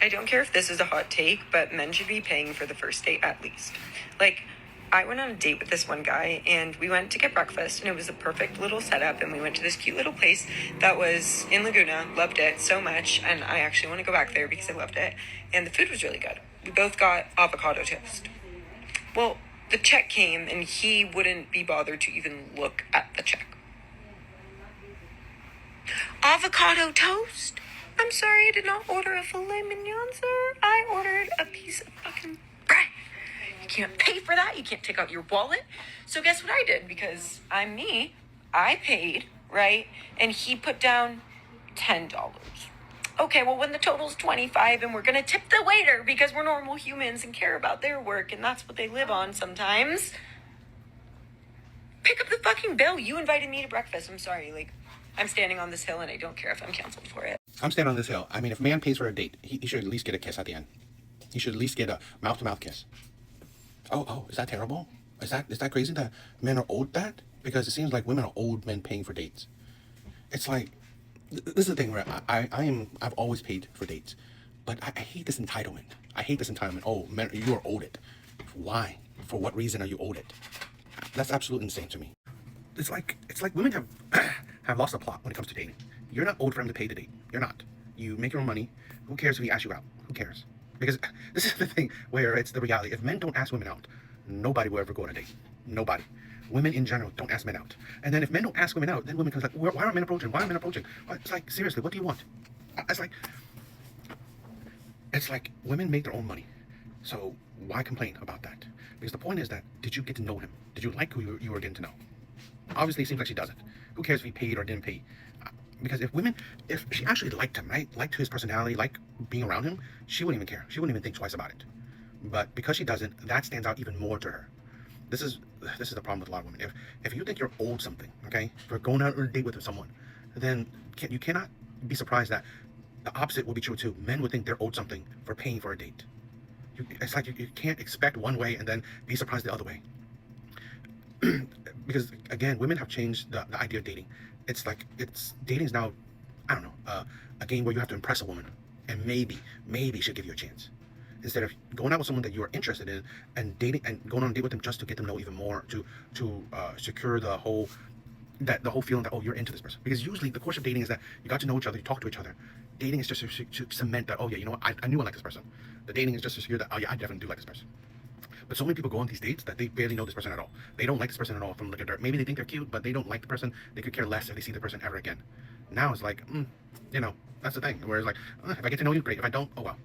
I don't care if this is a hot take, but men should be paying for the first date at least. Like, I went on a date with this one guy and we went to get breakfast and it was a perfect little setup and we went to this cute little place that was in Laguna. Loved it so much and I actually want to go back there because I loved it. And the food was really good. We both got avocado toast. Well, the check came and he wouldn't be bothered to even look at the check. Avocado toast? I'm sorry, I did not order a filet mignon, sir. I ordered a piece of fucking bread. You can't pay for that. You can't take out your wallet. So guess what I did? Because I'm me. I paid, right? And he put down $10. Okay, well, when the total's 25 and we're going to tip the waiter because we're normal humans and care about their work and that's what they live on sometimes, pick up the fucking bill. You invited me to breakfast. I'm sorry. Like, I'm standing on this hill and I don't care if I'm canceled for it. I'm standing on this hill. I mean, if a man pays for a date, he should at least get a kiss at the end. He should at least get a mouth-to-mouth kiss. Oh, is that terrible? Is that crazy that men are owed that? Because it seems like women are owed men paying for dates. It's like, this is the thing where I've always paid for dates, but I hate this entitlement. I hate this entitlement. Oh, men, you are owed it. Why? For what reason are you owed it? That's absolutely insane to me. It's like women have lost the plot when it comes to dating. You're not owed for him to pay the date. You're not. You make your own money. Who cares if he asks you out? Who cares? Because this is the thing where it's the reality. If men don't ask women out, nobody will ever go on a date. Nobody. Women in general don't ask men out. And then if men don't ask women out, then women comes like, why are men approaching? Why are men approaching? It's like, seriously, what do you want? It's like women make their own money. So why complain about that? Because the point is that, did you get to know him? Did you like who you were getting to know? Obviously, it seems like she doesn't. Who cares if he paid or didn't pay? Because if she actually liked him, right? Liked his personality, liked being around him, she wouldn't even care. She wouldn't even think twice about it. But because she doesn't, that stands out even more to her. This is the problem with a lot of women. If you think you're owed something, okay, for going out on a date with someone, then you cannot be surprised that the opposite will be true too. Men would think they're owed something for paying for a date. It's like you can't expect one way and then be surprised the other way. Because again, women have changed the idea of dating. It's like dating is now, I don't know, a game where you have to impress a woman, and maybe she'll give you a chance, instead of going out with someone that you are interested in and dating and going on a date with them just to get them to know even more, to secure the whole feeling that, oh, you're into this person. Because usually the course of dating is that you got to know each other, you talk to each other. Dating is just to cement that, oh yeah, you know what, I knew I liked this person. The dating is just to secure that, oh yeah, I definitely do like this person. But so many people go on these dates that they barely know this person at all. They don't like this person at all from looking at dirt. Maybe they think they're cute, but they don't like the person. They could care less if they see the person ever again. Now it's like, you know, that's the thing. Where it's like, if I get to know you, great. If I don't, oh well.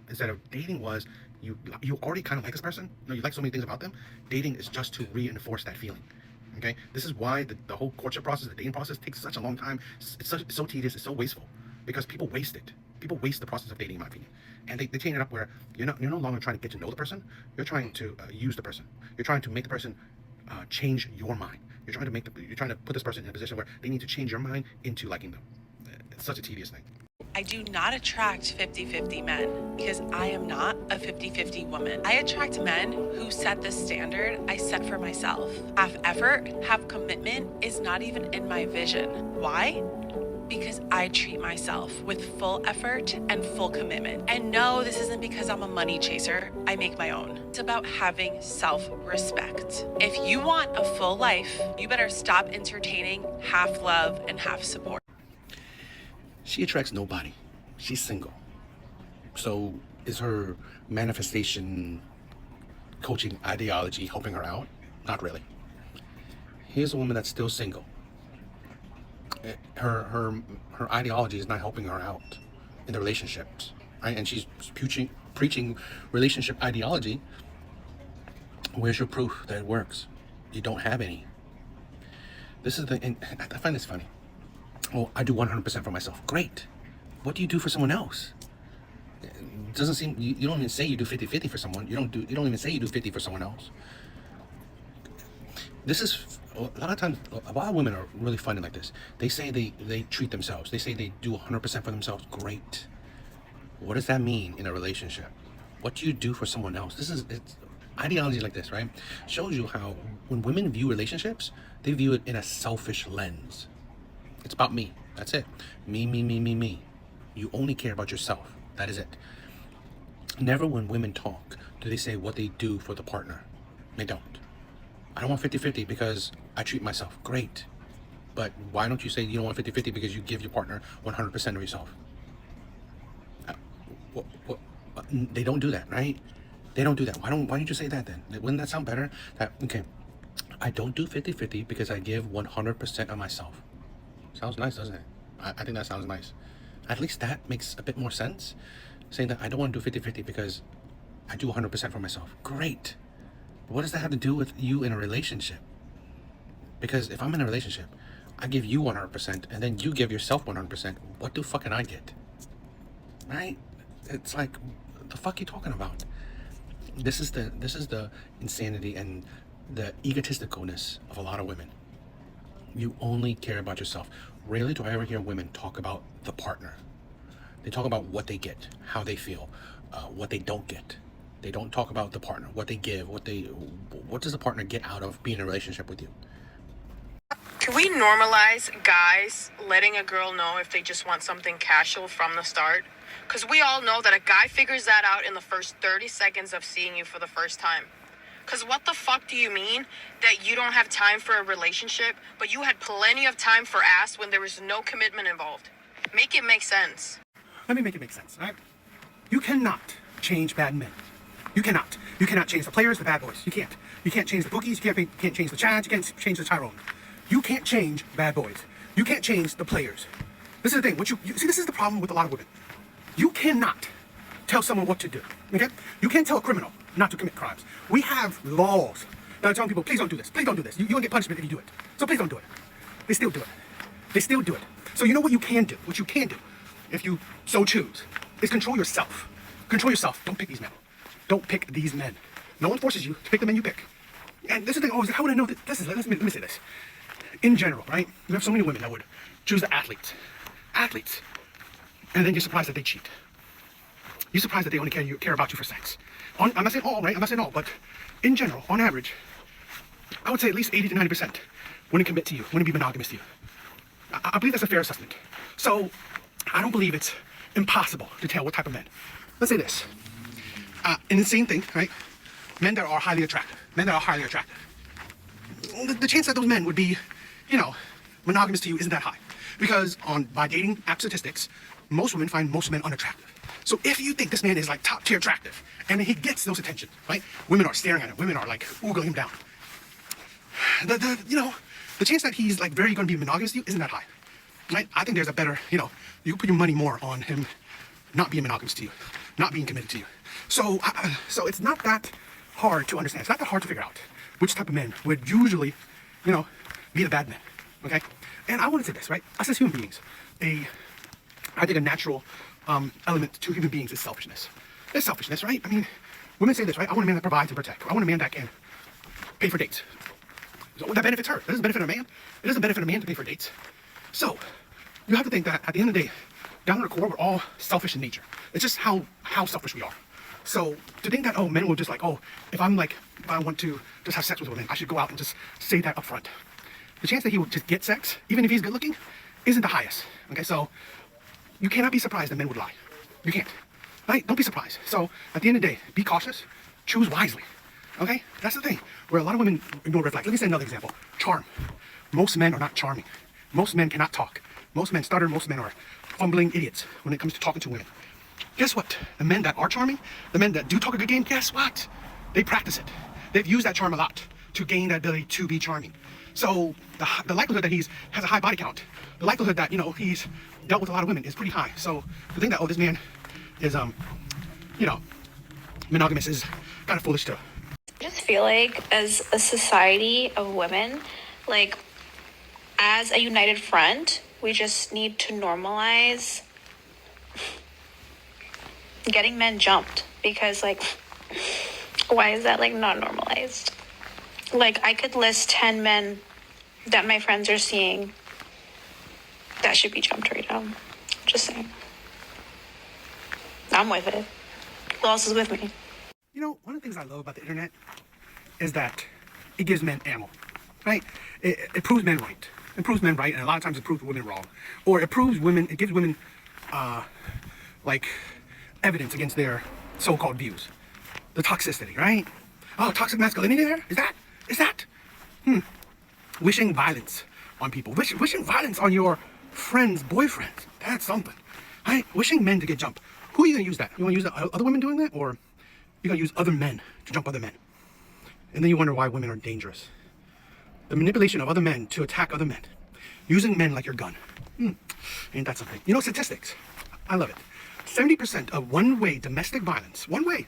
Instead of dating was, you already kind of like this person. You know, you like so many things about them. Dating is just to reinforce that feeling. Okay? This is why the whole courtship process, the dating process takes such a long time. It's so tedious. It's so wasteful. Because people waste it. People waste the process of dating, in my opinion. And they change it up where you're no longer trying to get to know the person. You're trying to use the person. You're trying to make the person change your mind. You're trying to put this person in a position where they need to change your mind into liking them. It's such a tedious thing. I do not attract 50-50 men because I am not a 50-50 woman. I attract men who set the standard I set for myself. Half effort, half commitment is not even in my vision. Why? Because I treat myself with full effort and full commitment. And no, this isn't because I'm a money chaser. I make my own. It's about having self-respect. If you want a full life, you better stop entertaining half love and half support. She attracts nobody. She's single. So is her manifestation coaching ideology helping her out? Not really. Here's a woman that's still single. Her ideology is not helping her out in the relationships, right? And she's preaching relationship ideology. Where's your proof that it works? You don't have any. This is and I find this funny. Oh, I do 100% for myself. Great. What do you do for someone else? It doesn't seem, you don't even say you do 50-50 for someone. You don't even say you do 50 for someone else. This is, a lot of times, a lot of women are really funny like this. They say they treat themselves. They say they do 100% for themselves. Great. What does that mean in a relationship? What do you do for someone else? It's ideology like this, right? Shows you how when women view relationships, they view it in a selfish lens. It's about me. That's it. Me. You only care about yourself. That is it. Never when women talk do they say what they do for the partner. They don't. I don't want 50-50 because I treat myself. Great. But why don't you say you don't want 50-50 because you give your partner 100% of yourself? They don't do that, right? They don't do that. Why don't you say that then? Wouldn't that sound better? That, okay, I don't do 50-50 because I give 100% of myself. Sounds nice, doesn't it? I think that sounds nice. At least that makes a bit more sense. Saying that I don't want to do 50-50 because I do 100% for myself. Great. But what does that have to do with you in a relationship? Because if I'm in a relationship, I give you 100% and then you give yourself 100%. What do fucking I get? Right? It's like, the fuck you talking about? This is the insanity and the egotisticalness of a lot of women. You only care about yourself. Rarely do I ever hear women talk about the partner. They talk about what they get, how they feel, what they don't get. They don't talk about the partner, what they give, what does the partner get out of being in a relationship with you? Can we normalize guys letting a girl know if they just want something casual from the start? Because we all know that a guy figures that out in the first 30 seconds of seeing you for the first time. Because what the fuck do you mean that you don't have time for a relationship, but you had plenty of time for ass when there was no commitment involved? Make it make sense. Let me make it make sense, all right? You cannot change bad men. You cannot. You cannot change the players, the bad boys. You can't. You can't change the bookies. You can't change the Chads. You can't change the Tyrone. You can't change bad boys. You can't change the players. This is the thing. What you see, this is the problem with a lot of women. You cannot tell someone what to do, okay? You can't tell a criminal not to commit crimes. We have laws that are telling people, please don't do this. Please don't do this. You won't get punishment if you do it. So please don't do it. They still do it. They still do it. So you know what you can do? What you can do, if you so choose, is control yourself. Control yourself. Don't pick these men. Don't pick these men. No one forces you to pick the men you pick. And this is the thing, how would I know that? Let me say this. In general, right? You have so many women that would choose the athletes. And then you're surprised that they cheat. You're surprised that they only care about you for sex. I'm not saying all, right? I'm not saying all, but in general, on average, I would say at least 80 to 90% wouldn't commit to you, wouldn't be monogamous to you. I believe that's a fair assessment. So, I don't believe it's impossible to tell what type of men. Let's say this. And the same thing, right? Men that are highly attractive. The chance that those men would be, monogamous to you isn't that high. Because by dating app statistics, most women find most men unattractive. So if you think this man is like top tier attractive, and he gets those attention, right? Women are staring at him. Women are like oogling him down. The chance that he's like very going to be monogamous to you isn't that high, right? I think there's a better, you put your money more on him not being monogamous to you, not being committed to you. So it's not that hard to understand. It's not that hard to figure out which type of men would usually, be the bad men, okay? And I want to say this, right? Us as human beings, I think a natural element to human beings is selfishness. It's selfishness, right? I mean, women say this, right? I want a man that provides and protects. I want a man that can pay for dates. So that benefits her. That doesn't benefit a man. It doesn't benefit a man to pay for dates. So you have to think that at the end of the day, down to the core, we're all selfish in nature. It's just how selfish we are. So to think that, men will just like, if I want to just have sex with a woman, I should go out and just say that up front. The chance that he will just get sex, even if he's good looking, isn't the highest. Okay, so you cannot be surprised that men would lie. You can't. Right? Don't be surprised. So at the end of the day, be cautious, choose wisely. Okay? That's the thing. Where a lot of women ignore red flags. Let me say another example. Charm. Most men are not charming. Most men cannot talk. Most men stutter. Most men are fumbling idiots when it comes to talking to women. Guess what? The men that are charming, the men that do talk a good game, guess what? They practice it. They've used that charm a lot to gain that ability to be charming. So the likelihood that has a high body count, the likelihood that, he's dealt with a lot of women is pretty high. So to think that, this man is, monogamous is kind of foolish too. I just feel like as a society of women, like as a united front, we just need to normalize getting men jumped, because why is that not normalized? I could list 10 men that my friends are seeing that should be jumped right now. Just saying. I'm with it. Who else is with me? One of the things I love about the internet is that it gives men ammo, right? It proves men right. It proves men right, and a lot of times it proves women wrong. Or it gives women, evidence against their so-called views. The toxicity, right? Oh, toxic masculinity there? Is that? Wishing violence on people. Wishing violence on your friends' boyfriends. That's something. Right? Wishing men to get jumped. Who are you going to use that? You want to use other women doing that? Or you're going to use other men to jump other men? And then you wonder why women are dangerous. The manipulation of other men to attack other men. Using men like your gun. Ain't that something? You know, statistics. I love it. 70% of one-way domestic violence, one way,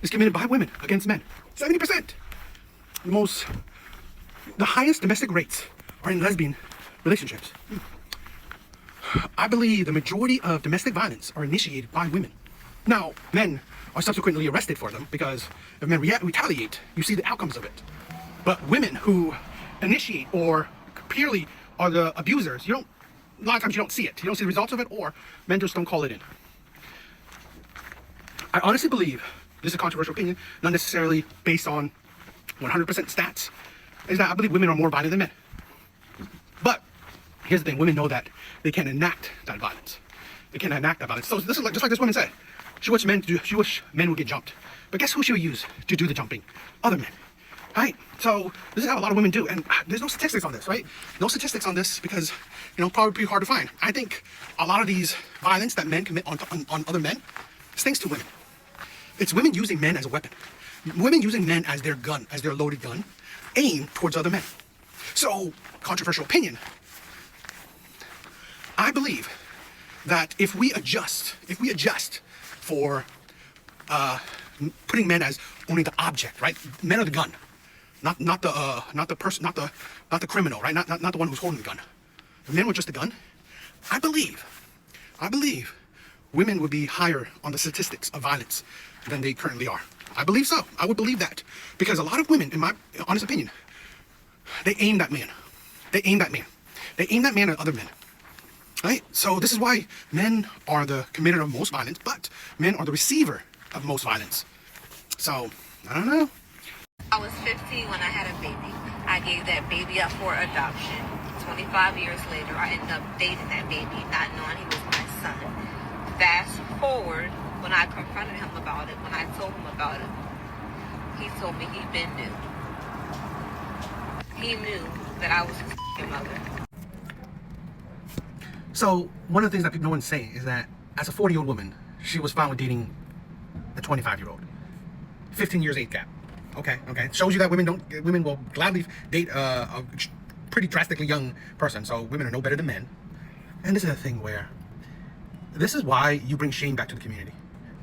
is committed by women against men. 70%. The highest domestic rates are in lesbian relationships. I believe the majority of domestic violence are initiated by women. Now, men are subsequently arrested for them because if men retaliate, you see the outcomes of it. But women who initiate or purely are the abusers, a lot of times you don't see it. You don't see the results of it, or men just don't call it in. I honestly believe, this is a controversial opinion, not necessarily based on 100% stats, is that I believe women are more violent than men. But here's the thing, women know that they can enact that violence. They can enact that violence. So this is just like this woman said. She wished men would get jumped. But guess who she would use to do the jumping? Other men. Right? So this is how a lot of women do. And there's no statistics on this, right? No statistics on this because, probably pretty hard to find. I think a lot of these violence that men commit on other men is thanks to women. It's women using men as a weapon. Women using men as their gun, as their loaded gun, aimed towards other men. So, controversial opinion. I believe that if we adjust for putting men as only the object, right? Men are the gun, not the person, not the criminal, right? Not the one who's holding the gun. If men were just the gun, I believe women would be higher on the statistics of violence than they currently are. I believe so. I would believe that because a lot of women, in my honest opinion, they aim that man. They aim that man at other men. Right? So this is why men are the committer of most violence, but men are the receiver of most violence. So, I don't know. I was 15 when I had a baby. I gave that baby up for adoption. 25 years later, I ended up dating that baby, not knowing he was my son. Fast forward, when I confronted him about it, when I told him about it, he told me he been knew. He knew that I was his mother. So, one of the things that no one's saying is that as a 40-year-old woman, she was found with dating a 25-year-old. 15 years age gap. Okay. Shows you that women will gladly date a pretty drastically young person. So women are no better than men. And this is a thing where this is why you bring shame back to the community.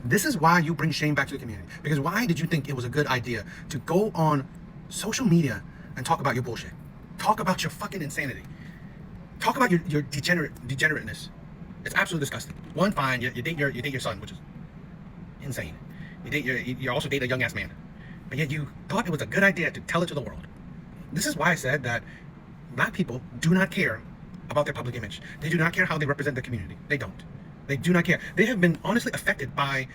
Because why did you think it was a good idea to go on social media and talk about your bullshit? Talk about your fucking insanity. Talk about your degenerateness. It's absolutely disgusting. One, fine, you date your son, which is insane. You also date a young ass man, but yet you thought it was a good idea to tell it to the world. This is why I said that black people do not care about their public image. They do not care how they represent their community. They don't. They do not care. They have been honestly affected by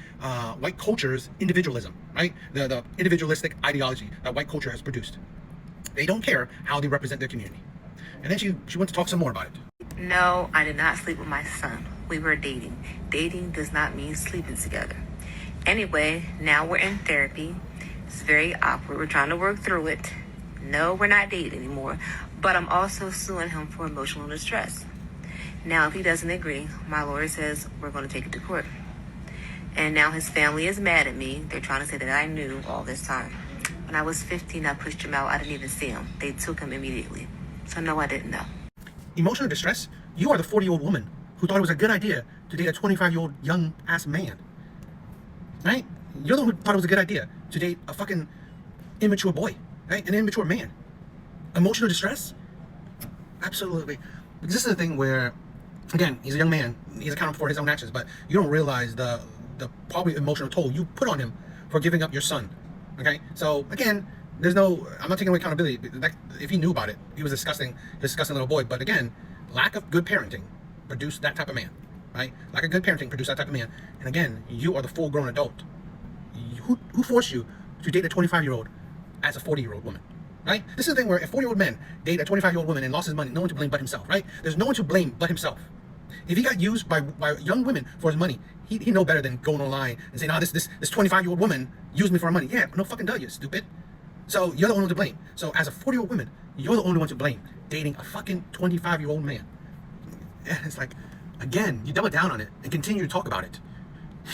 white culture's individualism, right? The individualistic ideology that white culture has produced. They don't care how they represent their community. And then she went to talk some more about it. No, I did not sleep with my son. We were dating. Dating does not mean sleeping together. Anyway, now we're in therapy. It's very awkward. We're trying to work through it. No, we're not dating anymore. But I'm also suing him for emotional distress. Now, if he doesn't agree, my lawyer says we're going to take it to court. And now his family is mad at me. They're trying to say that I knew all this time. When I was 15, I pushed him out. I didn't even see him. They took him immediately. So no, I didn't know. Emotional distress? You are the 40-year-old woman who thought it was a good idea to date a 25-year-old young-ass man. Right? You're the one who thought it was a good idea to date a fucking immature boy. Right? An immature man. Emotional distress? Absolutely. Because this is the thing where, again, he's a young man. He's accountable for his own actions, but you don't realize the probably emotional toll you put on him for giving up your son. Okay? So, again, I'm not taking away accountability. If he knew about it, he was a disgusting little boy. But again, lack of good parenting produced that type of man, right? Lack of good parenting produced that type of man. And again, you are the full-grown adult. Who forced you to date a 25-year-old as a 40-year-old woman, right? This is the thing where a 40-year-old man date a 25-year-old woman and lost his money, no one to blame but himself, right? There's no one to blame but himself. If he got used by young women for his money, he know better than going online and saying, "Oh, this 25-year-old woman used me for her money." Yeah, no fucking duh, you stupid. So you're the only one to blame. So as a 40-year-old woman, you're the only one to blame, dating a fucking 25-year-old man. And it's like, again, you double down on it and continue to talk about it.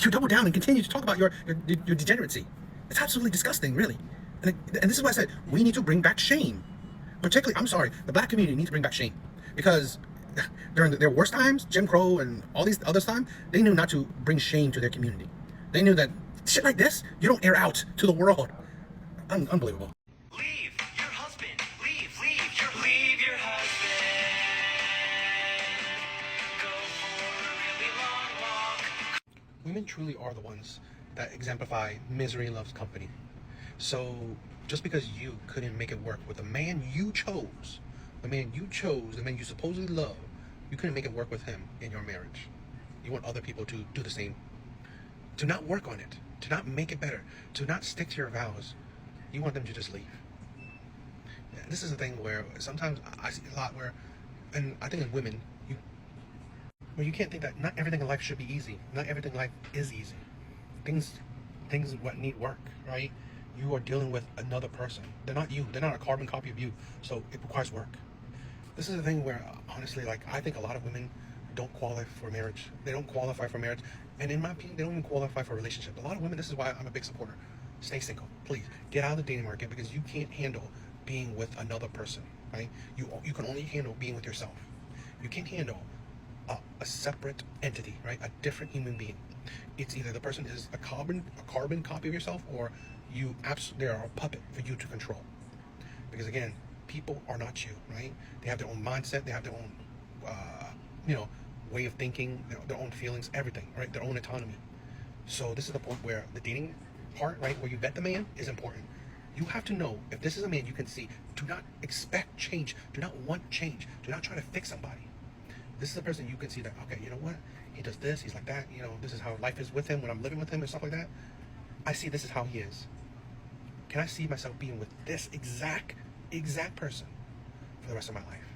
You double down and continue to talk about your degeneracy. It's absolutely disgusting, really. And this is why I said we need to bring back shame. Particularly, I'm sorry, the black community needs to bring back shame, because during their worst times, Jim Crow and all these other times, they knew not to bring shame to their community. They knew that shit like this, you don't air out to the world. Unbelievable. Leave your husband. Leave your husband. Go for a really long walk. Women truly are the ones that exemplify misery loves company. So just because you couldn't make it work with the man you chose, the man you supposedly love, you couldn't make it work with him in your marriage. You want other people to do the same, to not work on it, to not make it better, to not stick to your vows. You want them to just leave. And this is the thing where sometimes I see a lot where, and I think in women, you can't think that not everything in life should be easy. Not everything in life is easy. Things what need work, right? You are dealing with another person. They're not you. They're not a carbon copy of you. So it requires work. This is the thing where, honestly, like, I think a lot of women don't qualify for marriage. They don't qualify for marriage. And in my opinion, they don't even qualify for a relationship. A lot of women, this is why I'm a big supporter. Stay single. Please get out of the dating market, because you can't handle being with another person, right? You can only handle being with yourself. You can't handle a separate entity, right? A different human being. It's either the person is a carbon copy of yourself, or they are a puppet for you to control. Because again, people are not you, right? They have their own mindset. They have their own, way of thinking, their own feelings, everything, right? Their own autonomy. So this is the point where the dating part, right, where you vet the man, is important. You have to know if this is a man you can see. Do not expect change. Do not want change. Do not try to fix somebody. This is a person you can see that, okay, you know what? He does this, he's like that, this is how life is with him when I'm living with him and stuff like that. I see this is how he is. Can I see myself being with this exact person for the rest of my life?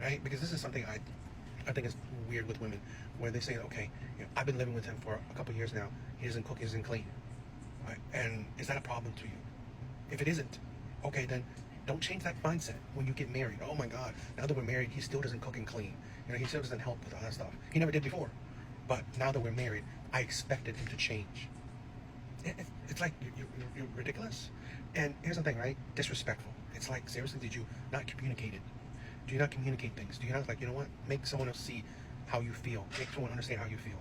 Right? Because this is something I think is weird with women, where they say, okay, I've been living with him for a couple years now. He doesn't cook, he doesn't clean. Right? And is that a problem to you? If it isn't, okay, then don't change that mindset when you get married. Oh my God, now that we're married, he still doesn't cook and clean. He still doesn't help with all that stuff. He never did before. But now that we're married, I expected him to change. It's like, you're ridiculous. And here's the thing, right? Disrespectful. It's like, seriously, did you not communicate it? Do you not communicate things? Do you not, like, you know what? Make someone else see how you feel. Make someone understand how you feel.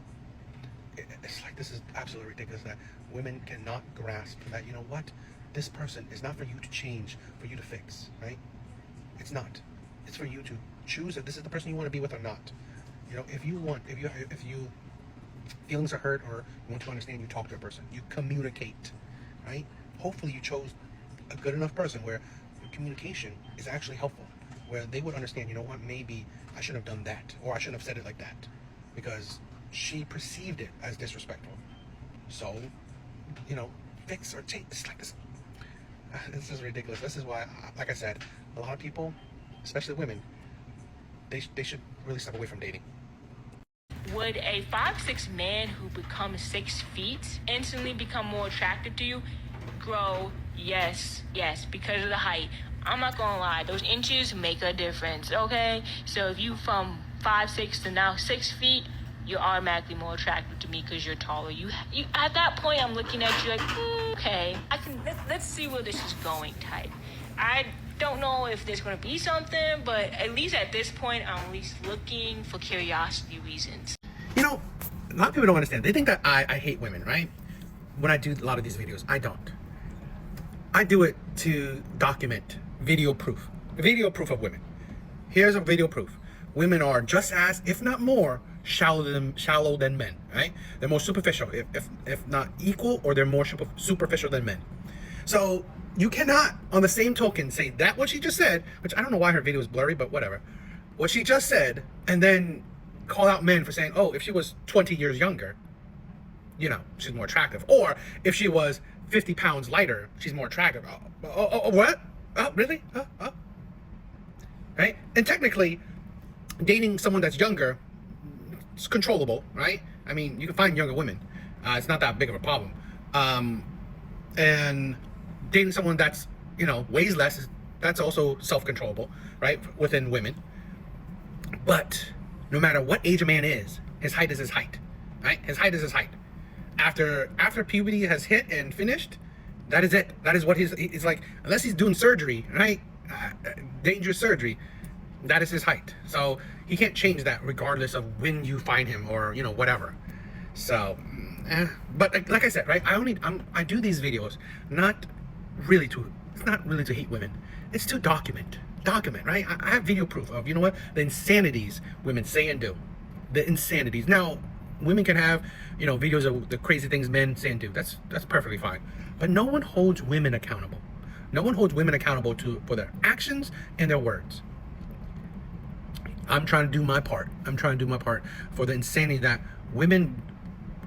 It's like, this is absolutely ridiculous that women cannot grasp that, you know what? This person is not for you to change, for you to fix, right? It's not. It's for you to choose if this is the person you want to be with or not. If you feelings are hurt, or you want to understand, you talk to a person. You communicate, right? Hopefully you chose a good enough person where communication is actually helpful, where they would understand, you know what, maybe I shouldn't have done that, or I shouldn't have said it like that, because she perceived it as disrespectful. So, fix or change. It's like this. This is ridiculous. This is why, like I said, a lot of people, especially women, they should really step away from dating. Would a 5'6" man who becomes 6 feet instantly become more attractive to you? Grow, yes, because of the height. I'm not gonna lie, those inches make a difference, okay? So if you from 5'6" to now 6 feet, you're automatically more attractive to me because you're taller. You at that point, I'm looking at you like, okay, let's see where this is going type. I don't know if there's going to be something, but at least at this point, I'm at least looking for curiosity reasons. A lot of people don't understand. They think that I hate women, right? When I do a lot of these videos, I don't. I do it to document video proof of women. Here's a video proof. Women are just as, if not more, shallow than men, right? They're more superficial, if not equal, or they're more superficial than men. So you cannot, on the same token, say that what she just said, which I don't know why her video is blurry, but whatever. What she just said, and then call out men for saying, oh, if she was 20 years younger, she's more attractive. Or if she was 50 pounds lighter, she's more attractive. What? Oh, really? Right? And technically, dating someone that's younger it's controllable, right? I mean, you can find younger women. It's not that big of a problem. And dating someone that's, you know, weighs less, that's also self-controllable, right? Within women. But no matter what age a man is, his height is his height, right? His height is his height. After puberty has hit and finished, that is it. That is what he's like, unless he's doing surgery, right? Dangerous surgery, that is his height. So he can't change that regardless of when you find him or, you know, whatever. So, but like I said, right? I do these videos not really to hate women. It's to document, right? I have video proof of, you know what, the insanities women say and do. The insanities. Now, women can have, you know, videos of the crazy things men say and do. That's perfectly fine. But no one holds women accountable. No one holds women accountable for their actions and their words. I'm trying to do my part. I'm trying to do my part for the insanity that women,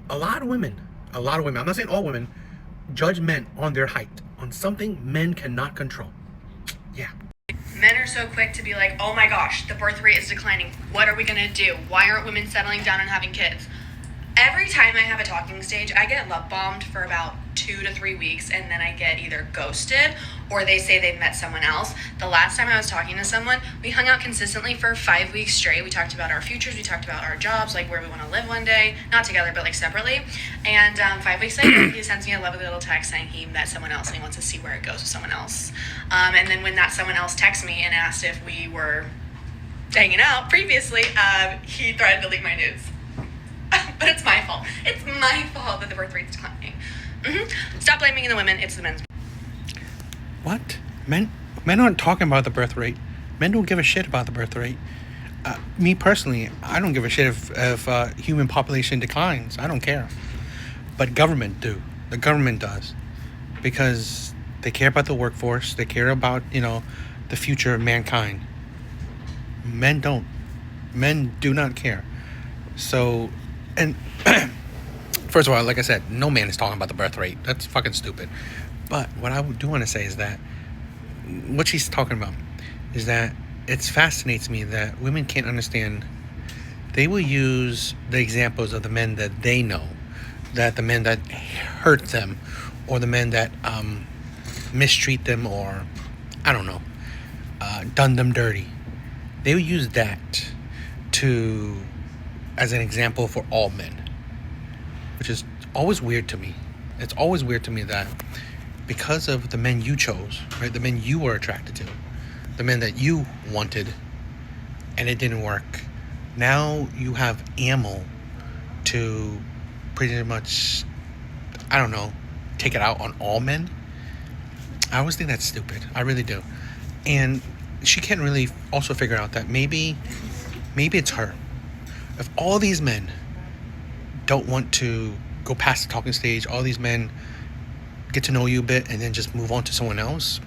a lot of women, I'm not saying all women, judge men on their height, on something men cannot control. Yeah. Men are so quick to be like, oh my gosh, the birth rate is declining. What are we going to do? Why aren't women settling down and having kids? Every time I have a talking stage, I get love bombed for about 2 to 3 weeks, and then I get either ghosted or they say they've met someone else. The last time I was talking to someone, we hung out consistently for 5 weeks straight. We talked about our futures, we talked about our jobs, like where we want to live one day, not together, but like separately. And 5 weeks later, he sends me a lovely little text saying he met someone else and he wants to see where it goes with someone else. And then when that someone else texted me and asked if we were hanging out previously, he threatened to delete my nudes. But it's my fault. It's my fault that the birth rate's declining. Stop blaming the women. It's the men's. What? Men aren't talking about the birth rate. Men don't give a shit about the birth rate. Me personally, I don't give a shit if human population declines. I don't care. But government do. The government does. Because they care about the workforce. They care about, you know, the future of mankind. Men don't. Men do not care. So, and first of all, like I said, no man is talking about the birth rate. That's fucking stupid. But what I do want to say is that what she's talking about is that it fascinates me that women can't understand. They will use the examples of the men that they know, that the men that hurt them, or the men that mistreat them, or I don't know, done them dirty. They will use that as an example for all men, which is always weird to me. It's always weird to me that because of the men you chose, right, the men you were attracted to, the men that you wanted, and it didn't work, now you have ammo to pretty much, I don't know, take it out on all men. I always think that's stupid. I really do. And she can't really also figure out that maybe it's her. If all these men don't want to go past the talking stage, all these men get to know you a bit and then just move on to someone else,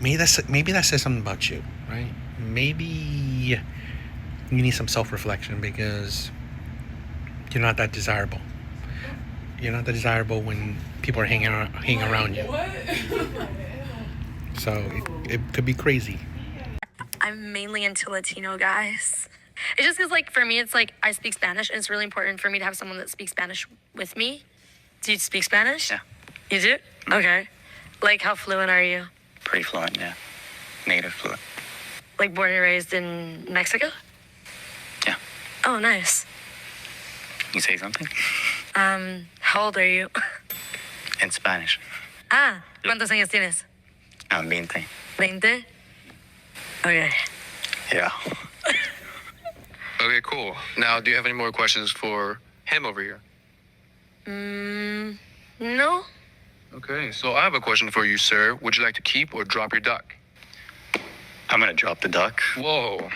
maybe that says something about you, right? Maybe you need some self-reflection because you're not that desirable. You're not that desirable when people are hanging around you. So it could be crazy. I'm mainly into Latino guys. It's just because, like, for me, it's like I speak Spanish, and it's really important for me to have someone that speaks Spanish with me. Do you speak Spanish? Yeah. You do? Okay. Like, how fluent are you? Pretty fluent, yeah. Native fluent. Like, born and raised in Mexico? Yeah. Oh, nice. You say something? How old are you? In Spanish. ¿Cuántos años tienes? I'm 20. 20? Okay. Yeah. Okay, cool. Now, do you have any more questions for him over here? No. Okay, so I have a question for you, sir. Would you like to keep or drop your duck? I'm gonna drop the duck. Whoa.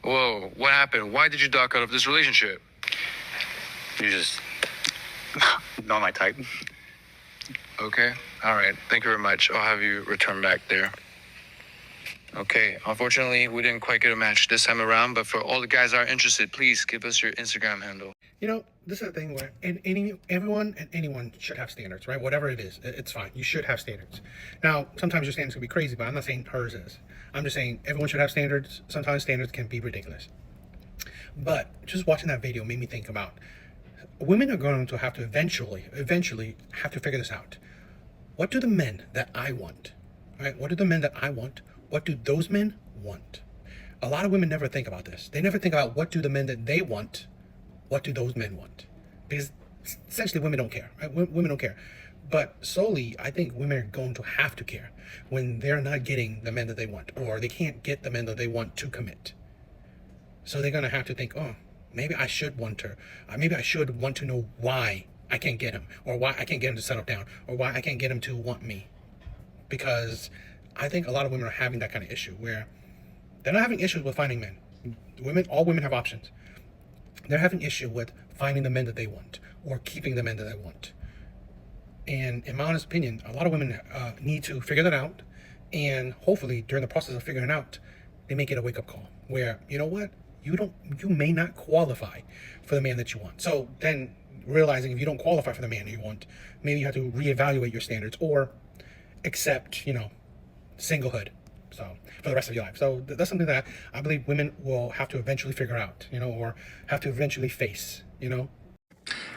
Whoa, what happened? Why did you duck out of this relationship? You just not my type. Okay, all right. Thank you very much. I'll have you return back there. Okay, unfortunately, we didn't quite get a match this time around, but for all the guys that are interested, please give us your Instagram handle. You know, this is a thing where everyone and anyone should have standards, right? Whatever it is, it's fine. You should have standards. Now, sometimes your standards can be crazy, but I'm not saying hers is. I'm just saying everyone should have standards. Sometimes standards can be ridiculous. But just watching that video made me think about women are going to have to eventually have to figure this out. What do the men that I want? Right? What do the men that I want? What do those men want? A lot of women never think about this. They never think about what do the men that they want, what do those men want? Because essentially women don't care, right? Women don't care. But slowly, I think women are going to have to care when they're not getting the men that they want, or they can't get the men that they want to commit. So they're going to have to think, oh, maybe I should want her. Maybe I should want to know why I can't get him, or why I can't get him to settle down, or why I can't get him to want me. Because I think a lot of women are having that kind of issue where they're not having issues with finding men. All women have options. They're having issue with finding the men that they want or keeping the men that they want. And in my honest opinion, a lot of women need to figure that out. And hopefully during the process of figuring it out, they may get a wake-up call where, you know what, you may not qualify for the man that you want. So then realizing if you don't qualify for the man you want, maybe you have to reevaluate your standards or accept, singlehood. So for the rest of your life. So that's something that I believe women will have to eventually figure out, or have to eventually face,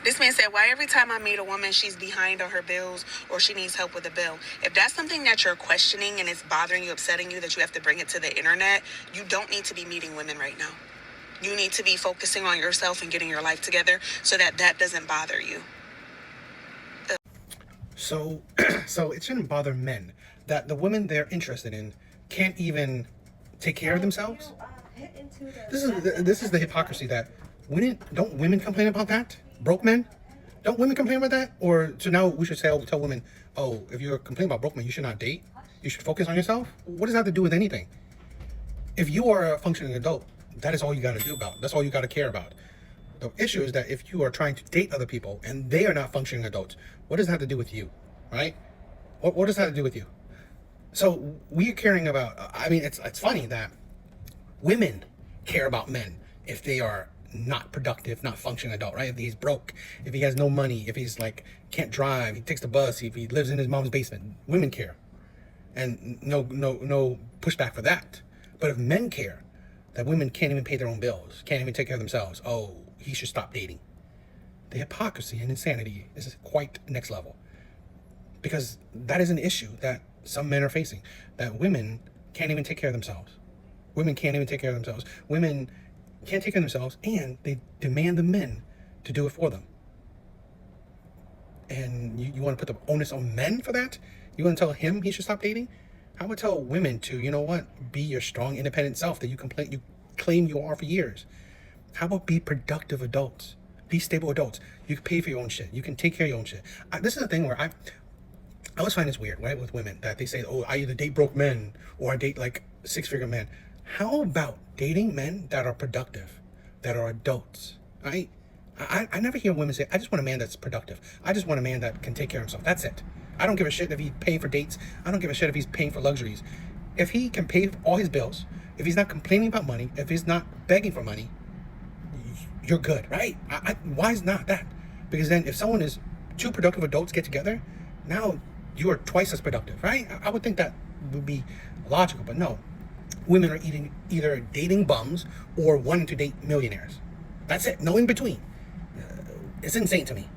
This man said, why every time I meet a woman, she's behind on her bills or she needs help with a bill? If that's something that you're questioning and it's bothering you, upsetting you, that you have to bring it to the internet, you don't need to be meeting women right now. You need to be focusing on yourself and getting your life together so that doesn't bother you. So it shouldn't bother men that the women they're interested in can't even take care of themselves. This is the hypocrisy that don't women complain about that? Broke men? Don't women complain about that? Or so now we should tell women, oh, if you're complaining about broke men, you should not date. You should focus on yourself. What does that have to do with anything? If you are a functioning adult, that is all you got to do about. That's all you got to care about. The issue is that if you are trying to date other people and they are not functioning adults, what does that have to do with you, right? What does that have to do with you? So we're caring about, it's funny that women care about men if they are not productive, not functioning adult, right? If he's broke, if he has no money, if he's can't drive, he takes the bus, if he lives in his mom's basement, women care. And no pushback for that. But if men care that women can't even pay their own bills, can't even take care of themselves, oh, he should stop dating. The hypocrisy and insanity is quite next level. Because that is an issue that some men are facing, that women can't even take care of themselves. Women can't even take care of themselves. Women can't take care of themselves, and they demand the men to do it for them. And you want to put the onus on men for that? You want to tell him he should stop dating? How would tell women to, be your strong, independent self that you claim you are for years? How about be productive adults? Be stable adults. You can pay for your own shit. You can take care of your own shit. This is the thing where I always find this weird, right, with women, that they say, oh, I either date broke men or I date six-figure men. How about dating men that are productive, that are adults, right? I never hear women say, I just want a man that's productive. I just want a man that can take care of himself. That's it. I don't give a shit if he's paying for dates. I don't give a shit if he's paying for luxuries. If he can pay all his bills, if he's not complaining about money, if he's not begging for money, you're good, right? Why is not that? Because then if someone is two productive adults get together, now you are twice as productive, right? I would think that would be logical, but no. Women are either dating bums or wanting to date millionaires. That's it. No in between. It's insane to me.